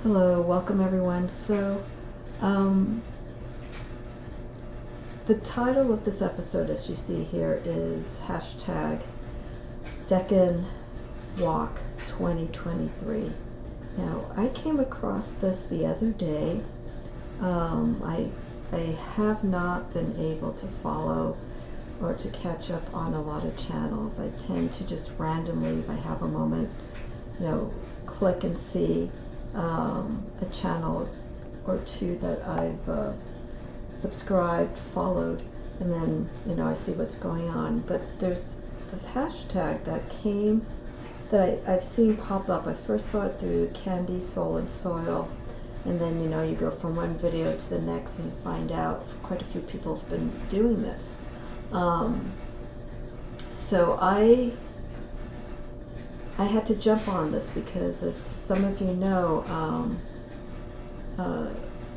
Hello, welcome everyone. So, the title of this episode, as you see here, is hashtag Decan Walk 2023. Now, I came across this the other day. I have not been able to follow or to catch up on a lot of channels. I tend to just randomly, if I have a moment, click and see a channel or two that I've subscribed, followed, and then I see what's going on. But there's this hashtag that I've seen pop up. I first saw it through Candy, Soul, and Soil, and then you go from one video to the next and you find out quite a few people have been doing this. So I had to jump on this because, as some of you know,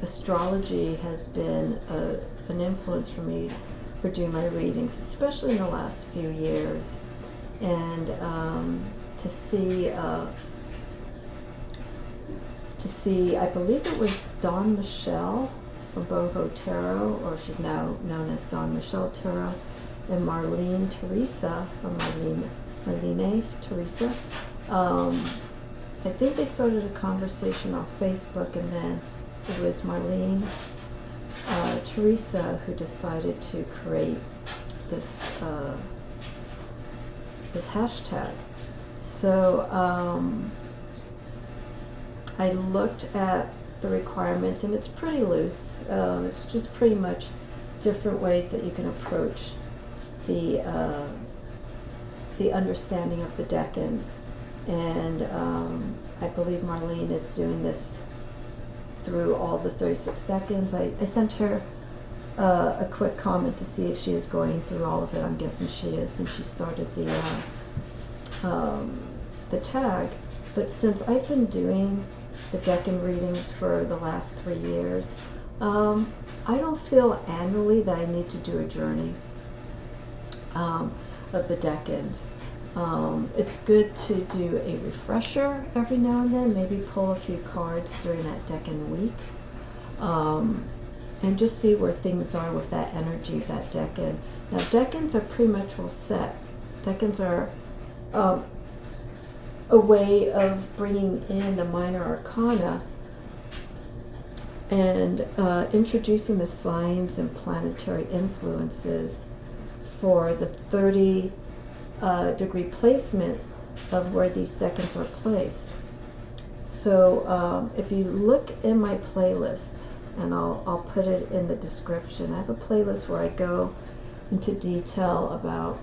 astrology has been an influence for me for doing my readings, especially in the last few years. And to see, I believe it was Dawn Michelle from Boho Tarot, or she's now known as Dawn Michelle Tarot, and Marlene Theresa from Marlene Theresa. I think they started a conversation on Facebook, and then it was Marlene Theresa who decided to create this hashtag. So I looked at the requirements, and it's pretty loose. It's just pretty much different ways that you can approach the understanding of the decans. And I believe Marlene is doing this through all the 36 decans. I sent her a quick comment to see if she is going through all of it. I'm guessing she is, since she started the tag. But since I've been doing the decan readings for the last 3 years, I don't feel annually that I need to do a journey of the decans. It's good to do a refresher every now and then, maybe pull a few cards during that decan week, and just see where things are with that energy of that decan. Now, decans are pretty much all set. Decans are a way of bringing in the minor arcana and introducing the signs and planetary influences for the 30 degree placement of where these decans are placed. So if you look in my playlist, and I'll put it in the description, I have a playlist where I go into detail about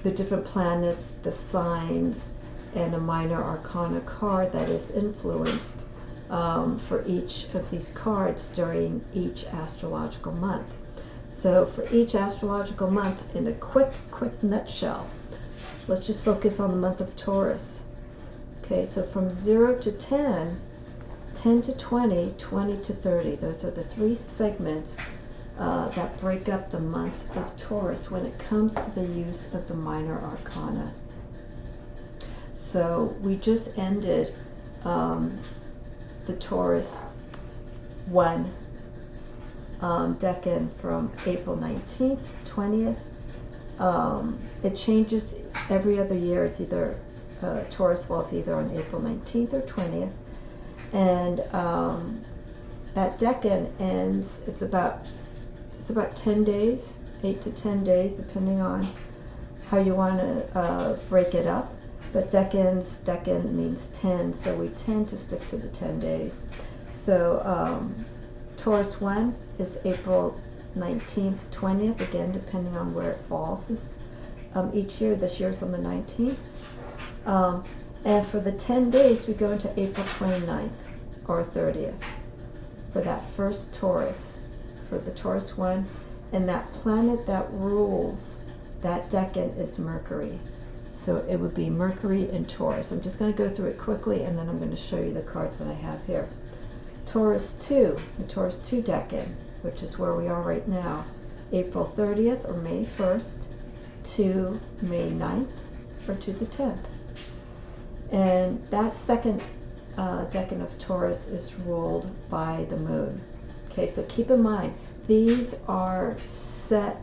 the different planets, the signs, and the minor arcana card that is influenced for each of these cards during each astrological month. So for each astrological month, in a quick nutshell, let's just focus on the month of Taurus. Okay, so from 0 to 10, 10 to 20, 20 to 30, those are the 3 segments that break up the month of Taurus when it comes to the use of the minor arcana. So we just ended the Taurus 1 decan from April 19th, 20th. It changes every other year. It's either Taurus falls either on April 19th or 20th, and that decan ends. It's about 10 days, 8 to 10 days, depending on how you want to break it up. But decan means 10, so we tend to stick to the 10 days. So Taurus 1 is April 19th, 20th, again, depending on where it falls each year. This year's on the 19th. And for the 10 days, we go into April 29th or 30th for that first Taurus, for the Taurus 1. And that planet that rules that decan is Mercury. So it would be Mercury in Taurus. I'm just going to go through it quickly, and then I'm going to show you the cards that I have here. Taurus 2, the Taurus 2 decan, which is where we are right now, April 30th or May 1st to May 9th or to the 10th. And that second decan of Taurus is ruled by the moon. Okay, so keep in mind, these are set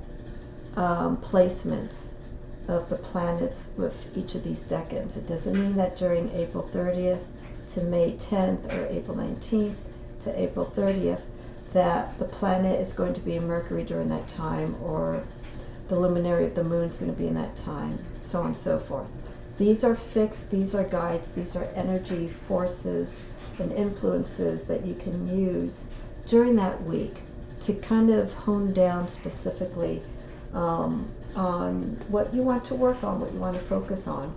placements of the planets with each of these decans. It doesn't mean that during April 30th to May 10th or April 19th to April 30th that the planet is going to be in Mercury during that time, or the luminary of the moon is going to be in that time, so on and so forth. These are fixed, these are guides, these are energy forces and influences that you can use during that week to kind of hone down specifically on what you want to work on, what you want to focus on.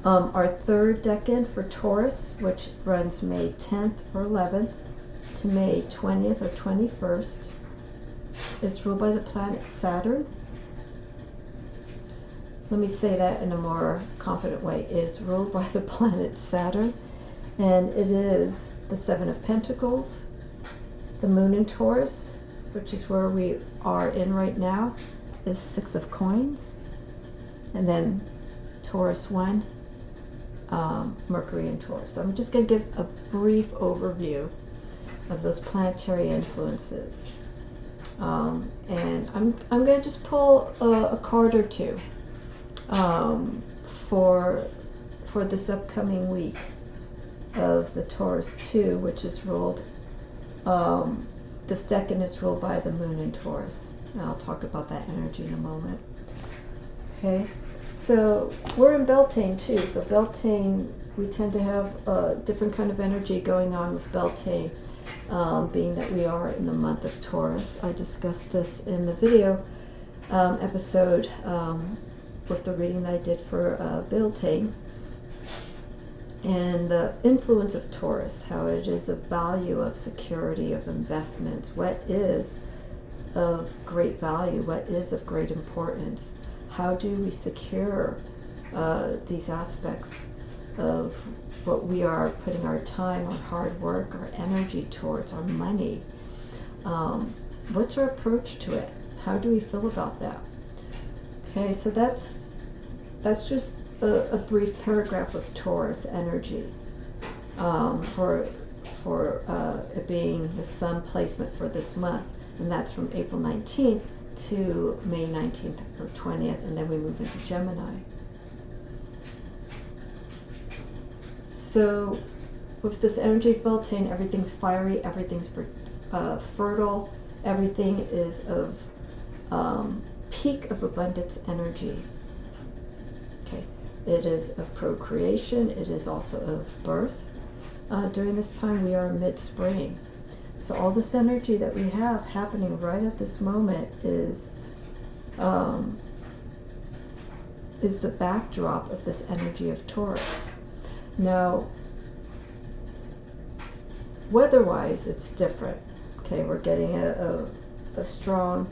Our third decan for Taurus, which runs May 10th or 11th to May 20th or 21st, is ruled by the planet Saturn. Let me say that in a more confident way. It is ruled by the planet Saturn, and it is the Seven of Pentacles, the moon in Taurus, which is where we are in right now, is Six of Coins, and then Taurus 1, Mercury in Taurus. So I'm just going to give a brief overview of those planetary influences. And I'm going to just pull a card or two for this upcoming week of the Taurus 2, which is ruled, this decan is ruled by the moon in Taurus. And I'll talk about that energy in a moment. Okay, so we're in Beltane too. So Beltane, we tend to have a different kind of energy going on with Beltane, being that we are in the month of Taurus. I discussed this in the video episode with the reading that I did for Beltane, and the influence of Taurus, how it is a value of security, of investments, what is of great value, what is of great importance. How do we secure these aspects of what we are putting our time, our hard work, our energy towards, our money? What's our approach to it? How do we feel about that? Okay, so that's just a brief paragraph of Taurus energy for it being the sun placement for this month, and that's from April 19th to May 19th or 20th, and then we move into Gemini. So with this energy of Beltane, everything's fiery, everything's fertile, everything is of peak of abundance energy. Okay, it is of procreation, it is also of birth. During this time we are mid-spring. So all this energy that we have happening right at this moment is the backdrop of this energy of Taurus. Now, weather-wise, it's different. Okay, we're getting a strong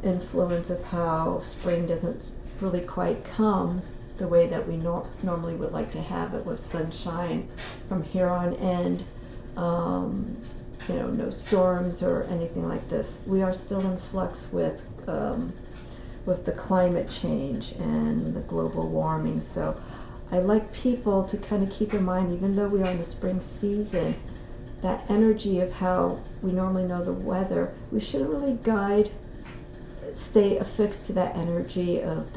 influence of how spring doesn't really quite come the way that we normally would like to have it, with sunshine from here on end. No storms or anything like this. We are still in flux with the climate change and the global warming. So I like people to kind of keep in mind, even though we are in the spring season, that energy of how we normally know the weather, we shouldn't really stay affixed to that energy of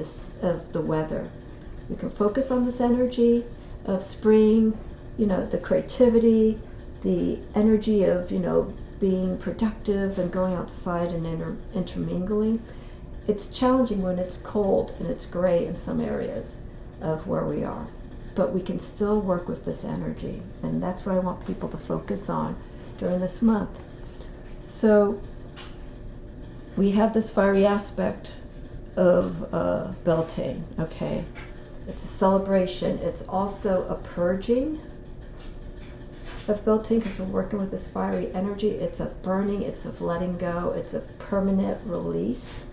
the weather. We can focus on this energy of spring, the creativity, the energy of being productive and going outside and intermingling. It's challenging when it's cold and it's gray in some areas of where we are, but we can still work with this energy, and that's what I want people to focus on during this month. So we have this fiery aspect of Beltane. Okay, it's a celebration. It's also a purging of Beltane, because we're working with this fiery energy. It's a burning, it's a letting go, it's a permanent release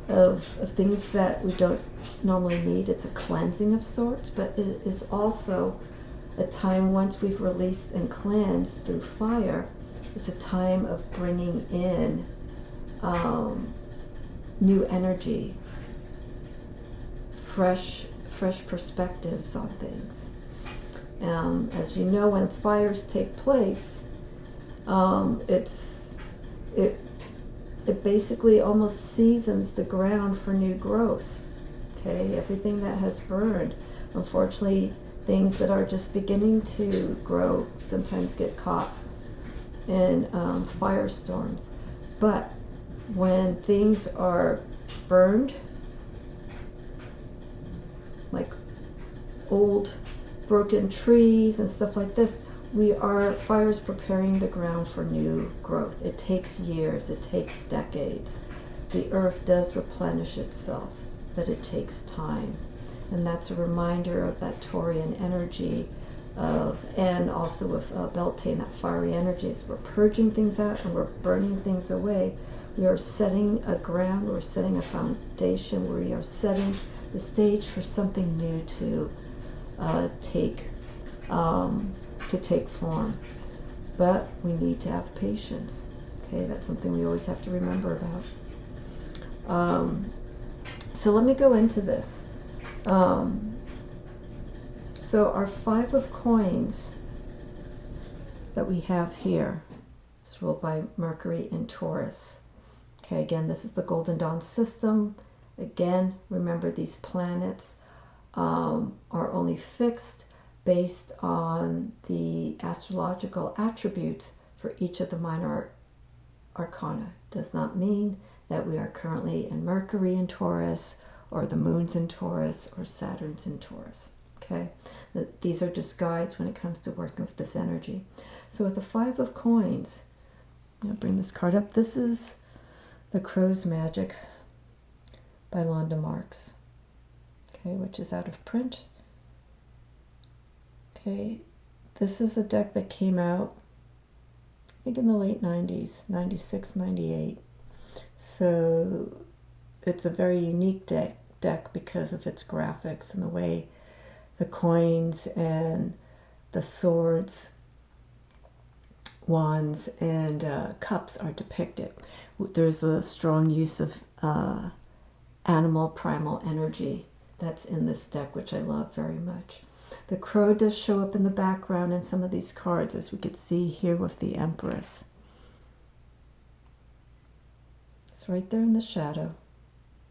of things that we don't normally need. It's a cleansing of sorts, but it is also a time, once we've released and cleansed through fire, it's a time of bringing in new energy, fresh fresh perspectives on things. As you know, when fires take place, it basically almost seasons the ground for new growth. Okay, everything that has burned, unfortunately, things that are just beginning to grow sometimes get caught in firestorms. But when things are burned, like old broken trees and stuff like this, fire's preparing the ground for new growth. It takes years, it takes decades. The earth does replenish itself, but it takes time. And that's a reminder of that Taurian energy and also with Beltane, that fiery energy. As we're purging things out and we're burning things away, we are setting a ground, we're setting a foundation, we are setting the stage for something new to take form. But we need to have patience. Okay, that's something we always have to remember about. So let me go into this. So our 5 of coins that we have here is ruled by Mercury in Taurus. Okay, again, this is the Golden Dawn system. Again, remember these planets are only fixed based on the astrological attributes for each of the minor arcana. Does not mean that we are currently in Mercury in Taurus, or the moon's in Taurus, or Saturn's in Taurus. Okay, these are just guides when it comes to working with this energy. So with the 5 of coins, I'll bring this card up. This is the Crow's Magic by Londa Marks. Okay, which is out of print. Okay, this is a deck that came out, I think, in the late 90s, 96, 98. So it's a very unique deck because of its graphics and the way the coins and the swords, wands, and cups are depicted. There's a strong use of animal primal energy that's in this deck, which I love very much. The crow does show up in the background in some of these cards, as we could see here with the Empress. It's right there in the shadow.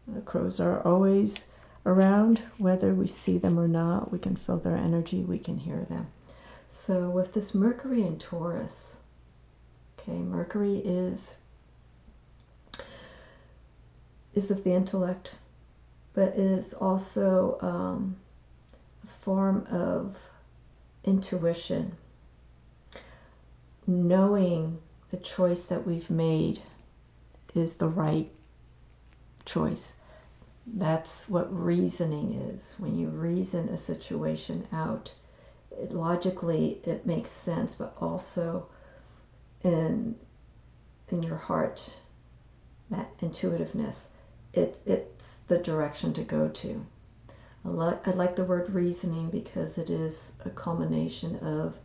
The crows are always around, whether we see them or not. We can feel their energy, we can hear them. So with this Mercury in Taurus, okay, Mercury is of the intellect, but is also a form of intuition, knowing the choice that we've made is the right choice. That's what reasoning is. When you reason a situation out, logically it makes sense, but also in your heart, that intuitiveness, it's the direction to go to. I like the word reasoning because it is a culmination of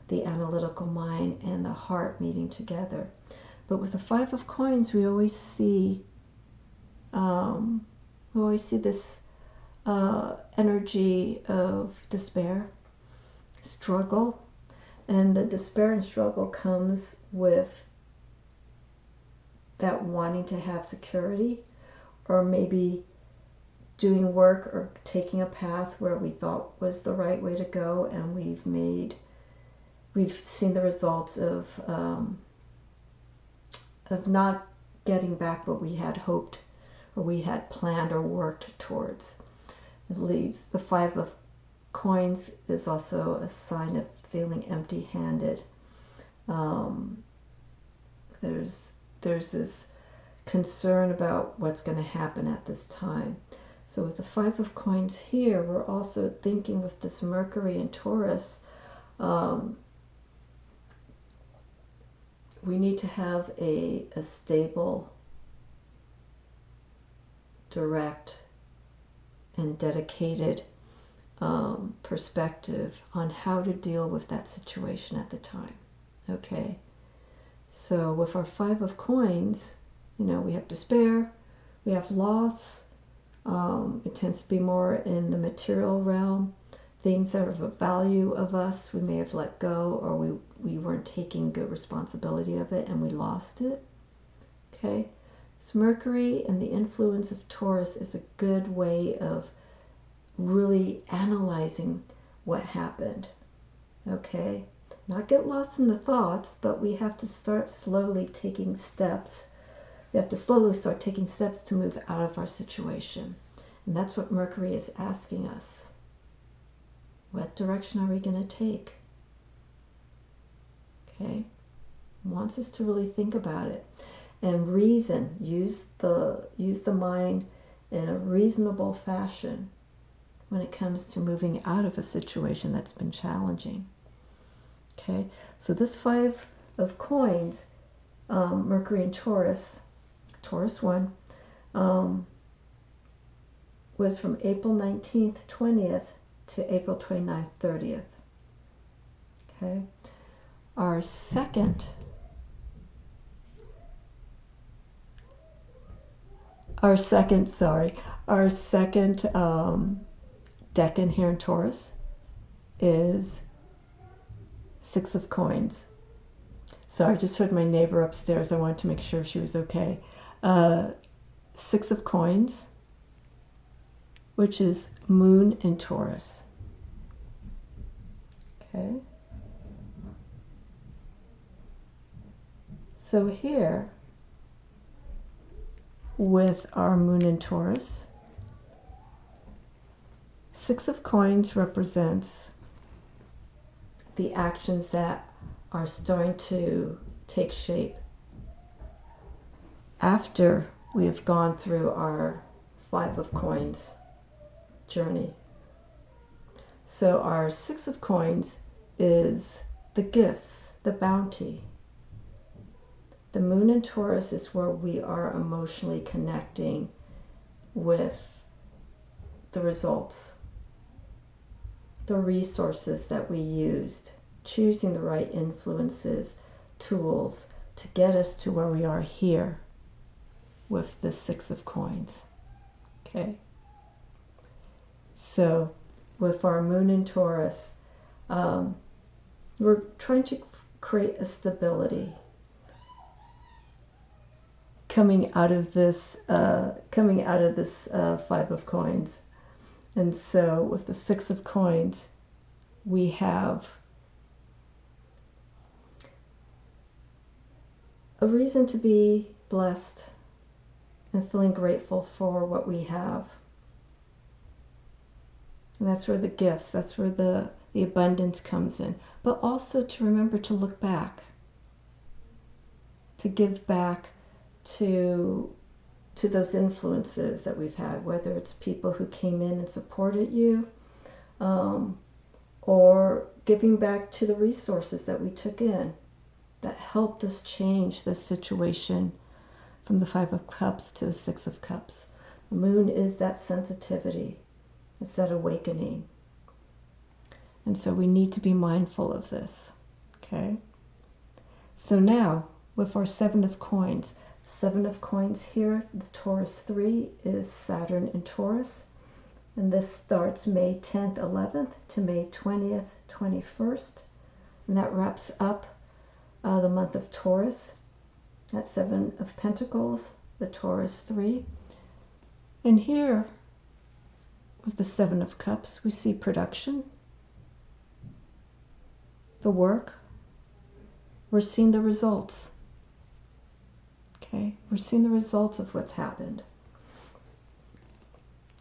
the analytical mind and the heart meeting together. But with the 5 of coins, we always see this energy of despair, struggle, and the despair and struggle comes with that wanting to have security, or maybe doing work or taking a path where we thought was the right way to go, and we've seen the results of not getting back what we had hoped or we had planned or worked towards. It leaves the 5 of coins is also a sign of feeling empty-handed. There's this concern about what's going to happen at this time. So with the 5 of coins here, we're also thinking with this Mercury in Taurus, we need to have a stable, direct, and dedicated perspective on how to deal with that situation at the time. Okay, so with our 5 of coins, we have despair, we have loss, It tends to be more in the material realm. Things that are of value of us, we may have let go, or we weren't taking good responsibility of it and we lost it. Okay? So Mercury and the influence of Taurus is a good way of really analyzing what happened. Okay? Not get lost in the thoughts, but we have to start slowly taking steps. We have to slowly start taking steps to move out of our situation. And that's what Mercury is asking us. What direction are we going to take? Okay? Wants us to really think about it and reason. Use the mind in a reasonable fashion when it comes to moving out of a situation that's been challenging. Okay? So this 5 of coins, Mercury and Taurus 1, was from April 19th, 20th to April 29th, 30th. Okay? Our second Decan here in Taurus is 6 of coins. Sorry, I just heard my neighbor upstairs. I wanted to make sure she was okay. 6 of coins, which is Moon in Taurus. Okay. So here, with our Moon in Taurus, 6 of coins represents the actions that are starting to take shape after we have gone through our 5 of coins journey. So our 6 of coins is the gifts, the bounty. The Moon in Taurus is where we are emotionally connecting with the results, the resources that we used, choosing the right influences, tools to get us to where we are here with the 6 of coins. Okay. So with our Moon in Taurus, we're trying to create a stability coming out of this 5 of coins. And so with the 6 of coins, we have a reason to be blessed and feeling grateful for what we have. And that's where the gifts, that's where the abundance comes in. But also to remember to look back, to give back to those influences that we've had, whether it's people who came in and supported you, or giving back to the resources that we took in that helped us change this situation from the 5 of Cups to the 6 of Cups. The Moon is that sensitivity. It's that awakening. And so we need to be mindful of this. Okay? So now, with our 7 of coins, 7 of coins here, the Taurus 3 is Saturn in Taurus. And this starts May 10th, 11th to May 20th, 21st. And that wraps up the month of Taurus. That's 7 of Pentacles, the Taurus 3. And here, with the 7 of Cups, we see production, the work. We're seeing the results. Okay, we're seeing the results of what's happened.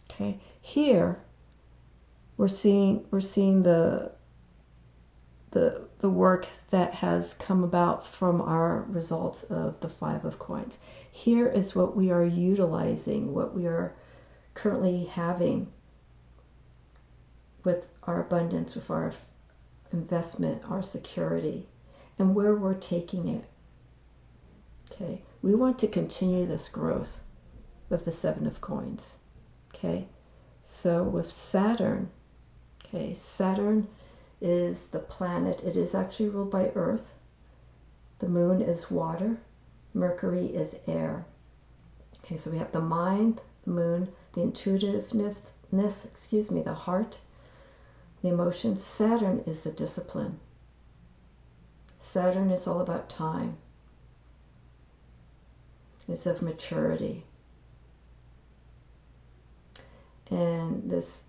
Okay, here we're seeing the work that has come about from our results of the 5 of coins. Here is what we are utilizing, what we are currently having with our abundance, with our investment, our security, and where we're taking it. Okay, we want to continue this growth with the 7 of coins. Okay, so with Saturn, okay, Saturn is the planet. It is actually ruled by Earth. The Moon is water. Mercury is air. Okay, so we have the mind, the Moon, the intuitiveness, the heart, the emotions. Saturn is the discipline. Saturn is all about time. It's of maturity. And this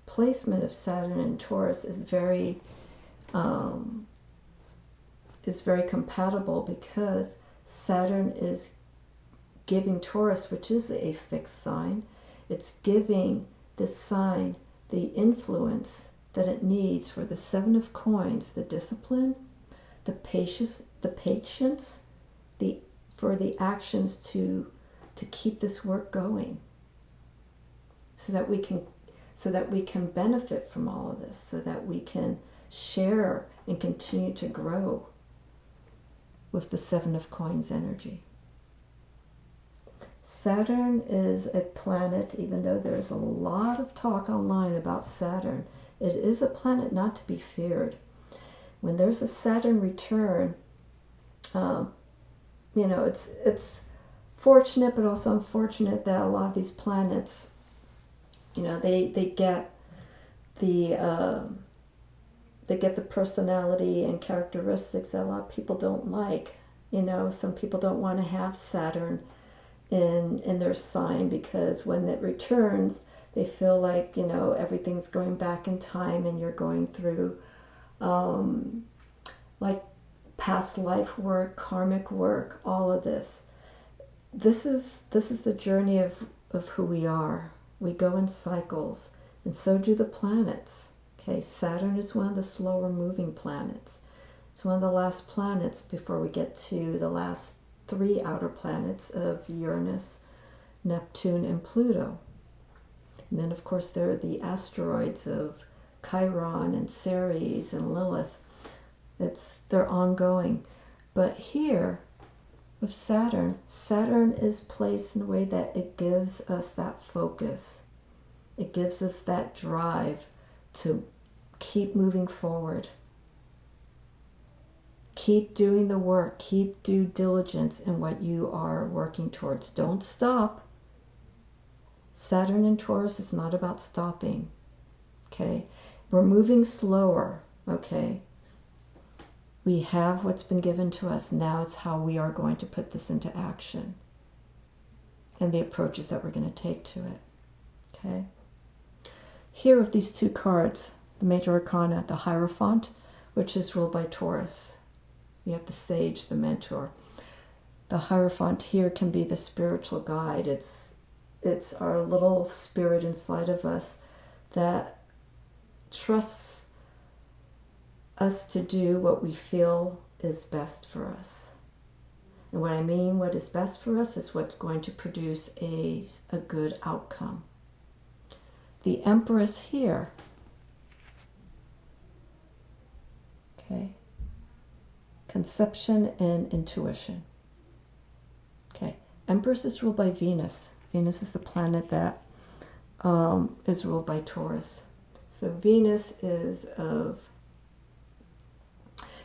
placement of Saturn in Taurus is very compatible, because Saturn is giving Taurus, which is a fixed sign, it's giving this sign the influence that it needs for the Seven of Coins, the discipline, the patience, for the actions to keep this work going, so that we can benefit from all of this, so that we can share and continue to grow with the Seven of Coins energy. Saturn is a planet, even though there's a lot of talk online about Saturn, it is a planet not to be feared. When there's a Saturn return, it's fortunate but also unfortunate that a lot of these planets, they get the personality and characteristics that a lot of people don't like. Some people don't want to have Saturn in their sign, because when it returns, they feel like, everything's going back in time, and you're going through like past life work, karmic work, all of this. This is the journey of who we are. We go in cycles, and so do the planets. Okay, Saturn is one of the slower moving planets. It's one of the last planets before we get to the last three outer planets of Uranus, Neptune, and Pluto. And then, of course, there are the asteroids of Chiron and Ceres and Lilith. They're ongoing. But here, with Saturn is placed in a way that it gives us that focus. It gives us that drive to keep moving forward. Keep doing the work. Keep due diligence in what you are working towards. Don't stop. Saturn in Taurus is not about stopping. Okay? We're moving slower. Okay? We have what's been given to us. Now it's how we are going to put this into action, and the approaches that we're going to take to it. Okay? Here with these two cards, the Major Arcana, the Hierophant, which is ruled by Taurus. We have the Sage, the Mentor. The Hierophant here can be the spiritual guide. It's our little spirit inside of us that trusts us to do what we feel is best for us. And what I mean, what is best for us, is what's going to produce a good outcome. The Empress here, okay, conception and intuition. Okay, Empress is ruled by Venus. Venus is the planet that is ruled by Taurus. So Venus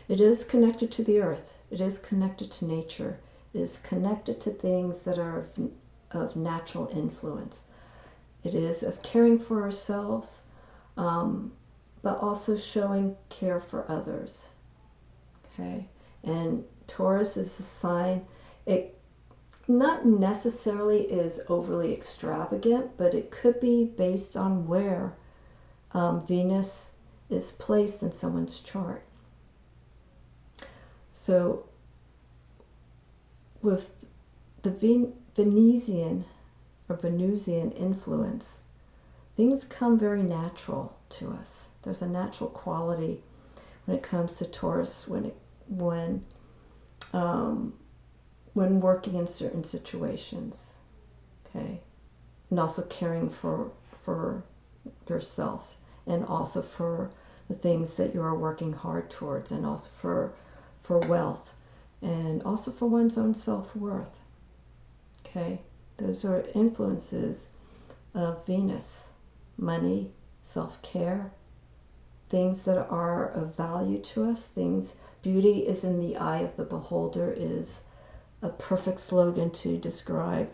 it is connected to the earth. It is connected to nature. It is connected to things that are of natural influence. It is of caring for ourselves, but also showing care for others. Okay? And Taurus is a sign, it not necessarily is overly extravagant, but it could be based on where Venus is placed in someone's chart. So with the Venusian influence, things come very natural to us. There's a natural quality when it comes to Taurus when working in certain situations, okay, and also caring for yourself, and also for the things that you are working hard towards, and also for wealth, and also for one's own self-worth. Okay, those are influences of Venus. Money, self-care, things that are of value to us, beauty is in the eye of the beholder is a perfect slogan to describe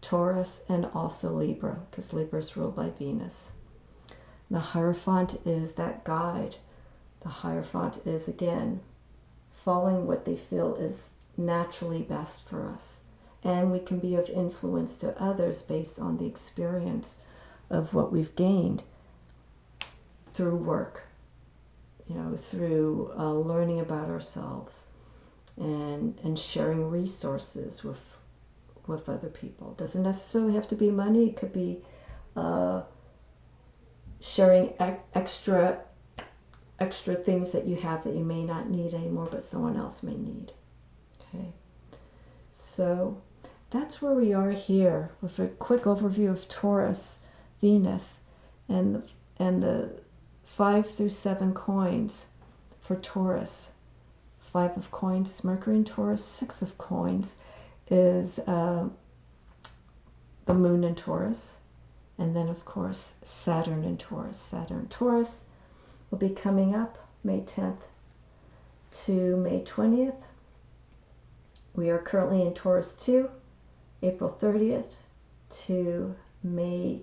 Taurus, and also Libra, because Libra is ruled by Venus. The Hierophant is that guide. The Hierophant is, again, following what they feel is naturally best for us. And we can be of influence to others based on the experience of what we've gained through work, through learning about ourselves and sharing resources with other people. It doesn't necessarily have to be money. It could be sharing extra things that you have that you may not need anymore, but someone else may need. Okay, so that's where we are here with a quick overview of Taurus, Venus, and the 5 through 7 coins for Taurus. 5 of coins is Mercury in Taurus. 6 of coins is the moon in Taurus. And then, of course, Saturn in Taurus. Saturn Taurus will be coming up May 10th to May 20th. We are currently in Taurus 2, April 30th to May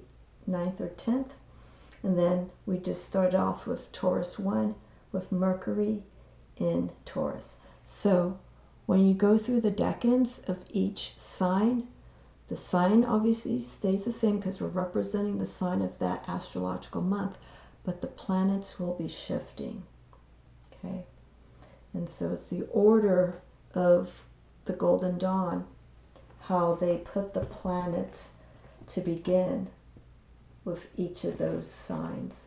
9th or 10th. And then we just started off with Taurus 1 with Mercury in Taurus. So when you go through the decans of each sign, the sign obviously stays the same because we're representing the sign of that astrological month, but the planets will be shifting. Okay, and so it's the order of the Golden Dawn, how they put the planets to begin with each of those signs.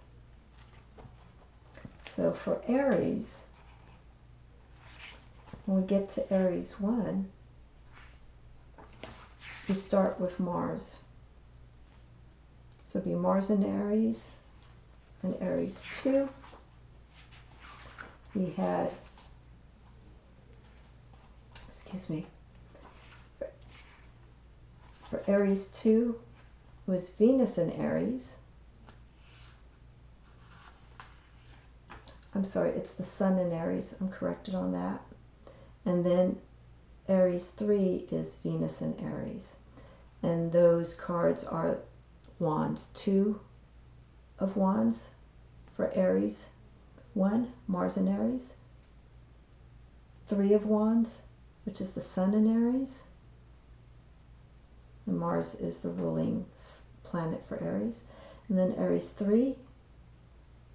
So for Aries, when we get to Aries 1, we start with Mars. So it'll be Mars in Aries, and Aries 2. We had, for Aries 2 was Venus in Aries. I'm sorry, it's the Sun in Aries. I'm corrected on that. And then Aries 3 is Venus in Aries. And those cards are Wands. 2 of Wands for Aries 1, Mars in Aries. 3 of Wands, which is the Sun in Aries. And Mars is the ruling planet for Aries. And then Aries 3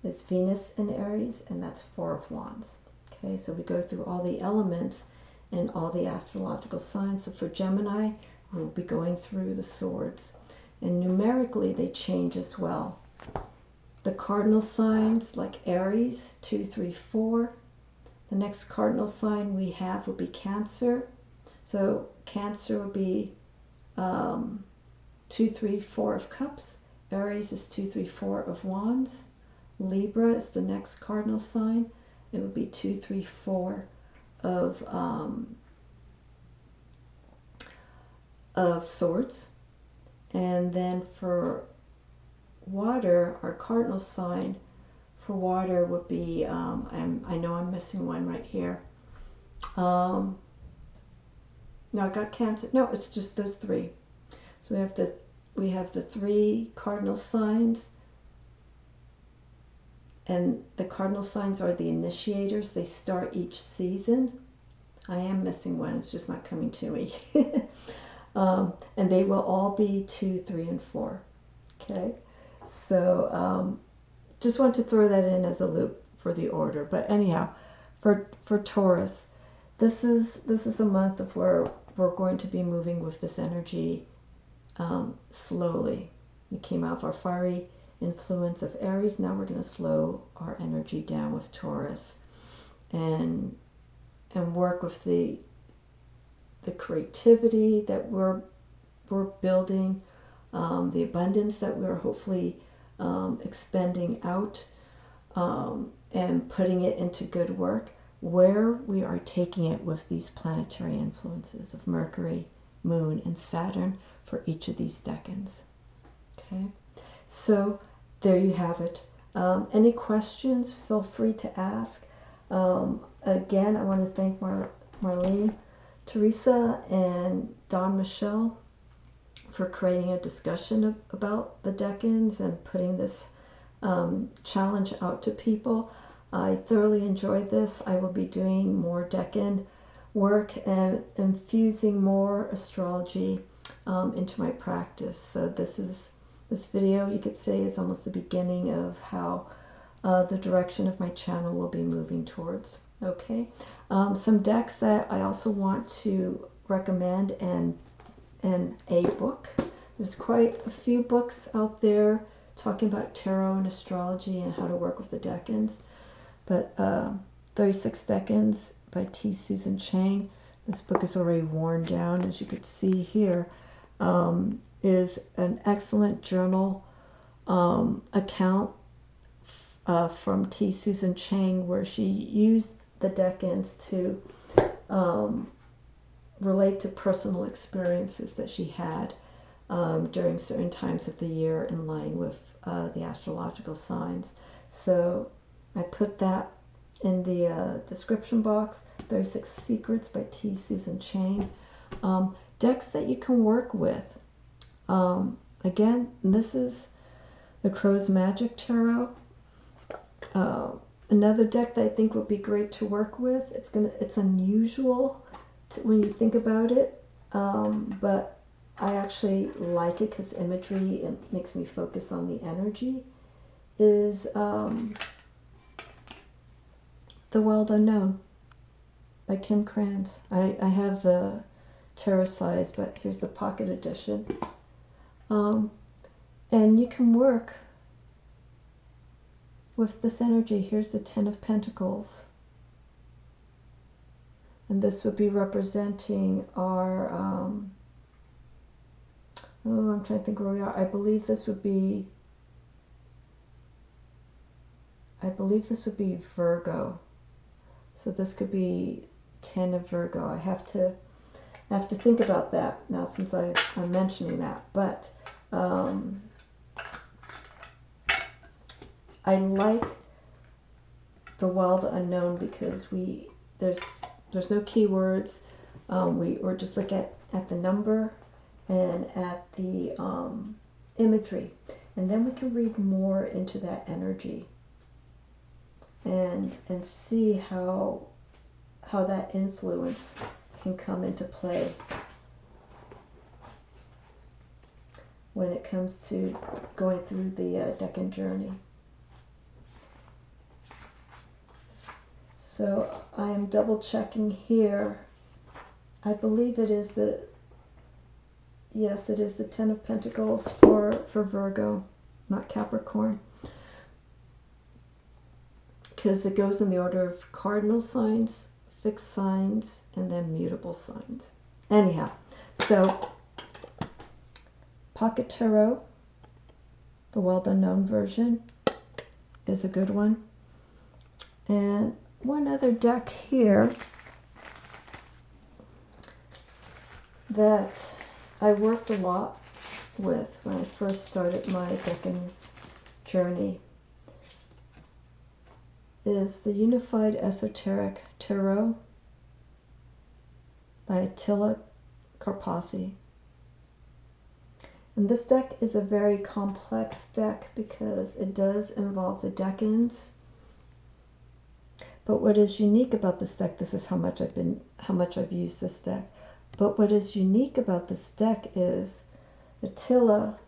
is Venus in Aries, and that's 4 of Wands. Okay, so we go through all the elements and all the astrological signs. So for Gemini, we'll be going through the swords. And numerically, they change as well. The cardinal signs, like Aries, 2, 3, 4. The next cardinal sign we have will be Cancer. So Cancer will be 2, 3, 4 of Cups. Aries is 2, 3, 4 of Wands. Libra is the next cardinal sign. It would be 2, 3, 4 of Swords. And then for water, our cardinal sign for water would be, I know I'm missing one right here. No, I got Cancer. No, it's just those 3. So we have the 3 cardinal signs. And the cardinal signs are the initiators. They start each season. I am missing one. It's just not coming to me. And they will all be 2, 3, and 4. Okay. So just want to throw that in as a loop for the order. But anyhow, for Taurus, this is a month of where we're going to be moving with this energy slowly. We came out of our fiery influence of Aries. Now we're going to slow our energy down with Taurus and work with the creativity that we're building, the abundance that we're hopefully expending out, and putting it into good work, where we are taking it with these planetary influences of Mercury, Moon, and Saturn for each of these decans. Okay, so there you have it. Any questions, feel free to ask. Again, I want to thank Marlene, Theresa, and Don Michelle for creating a discussion about the decans and putting this challenge out to people. I thoroughly enjoyed this. I will be doing more decan work and infusing more astrology into my practice. So this video, you could say, is almost the beginning of how the direction of my channel will be moving towards. Okay, some decks that I also want to recommend, and a book. There's quite a few books out there talking about tarot and astrology and how to work with the decans. But 36 Decans by T.Susan Chang. This book is already worn down, as you could see here. Is an excellent journal account from T.Susan Chang, where she used the decans to relate to personal experiences that she had during certain times of the year in line with the astrological signs. So I put that in the description box. 36 Secrets by T.Susan Chang. Decks that you can work with. Again, this is the Crow's Magic Tarot. Another deck that I think would be great to work with. It's unusual when you think about it, but I actually like it because imagery, it makes me focus on the energy. Is The World Unknown by Krans. I have the tarot size, but here's the pocket edition. And you can work with this energy. Here's the Ten of Pentacles. And this would be representing our, I'm trying to think where we are. I believe this would be Virgo. So this could be 10 of Virgo. I have to think about that now, since I'm mentioning that. But I like The Wild Unknown because there's no keywords. We're just look at the number and at the imagery, and then we can read more into that energy and see how that influence can come into play when it comes to going through the Decan journey. So I am double checking here. I believe it is yes, it is the Ten of Pentacles for Virgo, not Capricorn, because it goes in the order of cardinal signs, fixed signs, and then mutable signs. Anyhow, so Pocket Tarot, the World Unknown version, is a good one. And one other deck here that I worked a lot with when I first started my Decan journey is the Unified Esoteric Tarot by Attila, Karpathy. And this deck is a very complex deck because it does involve the decans. But what is unique about this deck, this is how much I've used this deck. But what is unique about this deck is Attila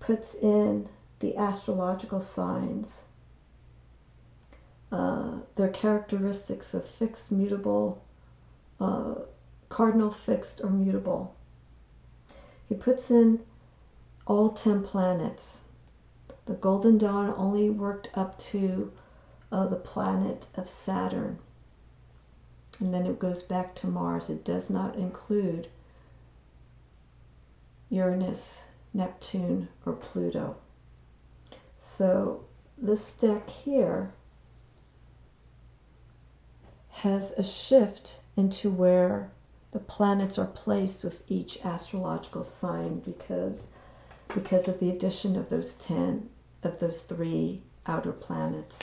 puts in the astrological signs, their characteristics of fixed, mutable, cardinal, fixed, or mutable. He puts in all 10 planets. The Golden Dawn only worked up to the planet of Saturn, and then it goes back to Mars. It does not include Uranus, Neptune, or Pluto. So this deck here has a shift into where the planets are placed with each astrological sign because of the addition of those 10 of those 3 outer planets.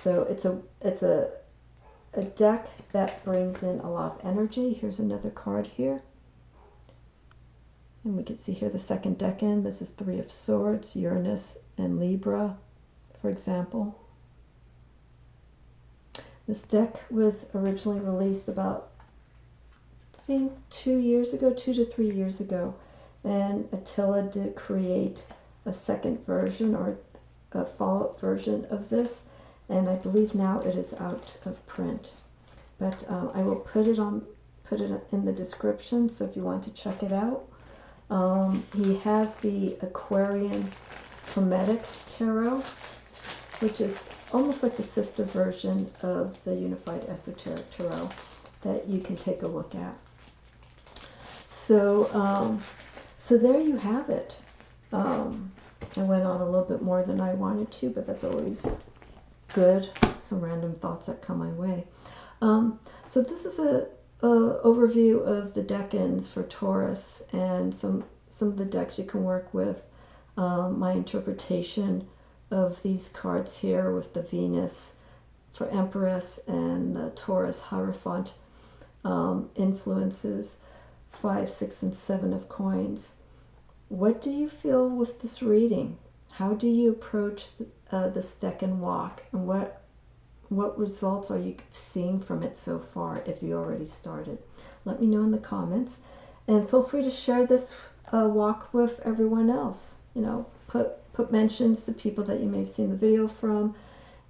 So it's a deck that brings in a lot of energy. Here's another card here. And we can see here the second decan. This is Three of Swords, Uranus and Libra, for example. This deck was originally released about, I think, 2 years ago, 2 to 3 years ago. And Attila did create a second version or a follow-up version of this. And I believe now it is out of print. But I will put it in the description, so if you want to check it out. He has the Aquarian Hermetic Tarot, which is almost like the sister version of the Unified Esoteric Tarot that you can take a look at. So, so there you have it. I went on a little bit more than I wanted to, but that's always good. Some random thoughts that come my way. So this is a overview of the decans for Taurus and some of the decks you can work with. My interpretation of these cards here with the Venus for Empress and the Taurus Hierophant influences, 5, 6, and 7 of coins. What do you feel with this reading? How do you approach this decan walk, and what results are you seeing from it so far, if you already started? Let me know in the comments, and feel free to share this walk with everyone else. You know, put mentions to people that you may have seen the video from,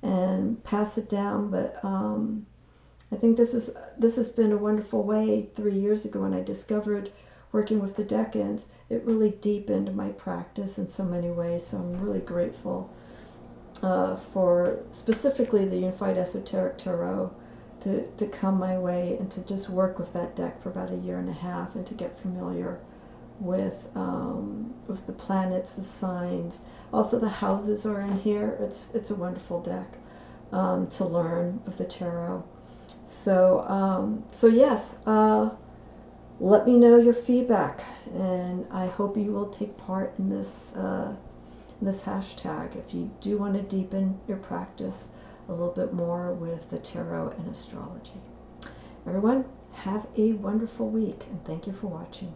and pass it down. But I think this has been a wonderful way. 3 years ago, when I discovered working with the decans, it really deepened my practice in so many ways. So I'm really grateful for specifically the Unified Esoteric Tarot to come my way and to just work with that deck for about 1.5 years, and to get familiar with the planets, the signs. Also, the houses are in here. It's a wonderful deck to learn with the tarot. So so yes, let me know your feedback, and I hope you will take part in this hashtag if you do want to deepen your practice a little bit more with the tarot and astrology. Everyone, have a wonderful week, and thank you for watching.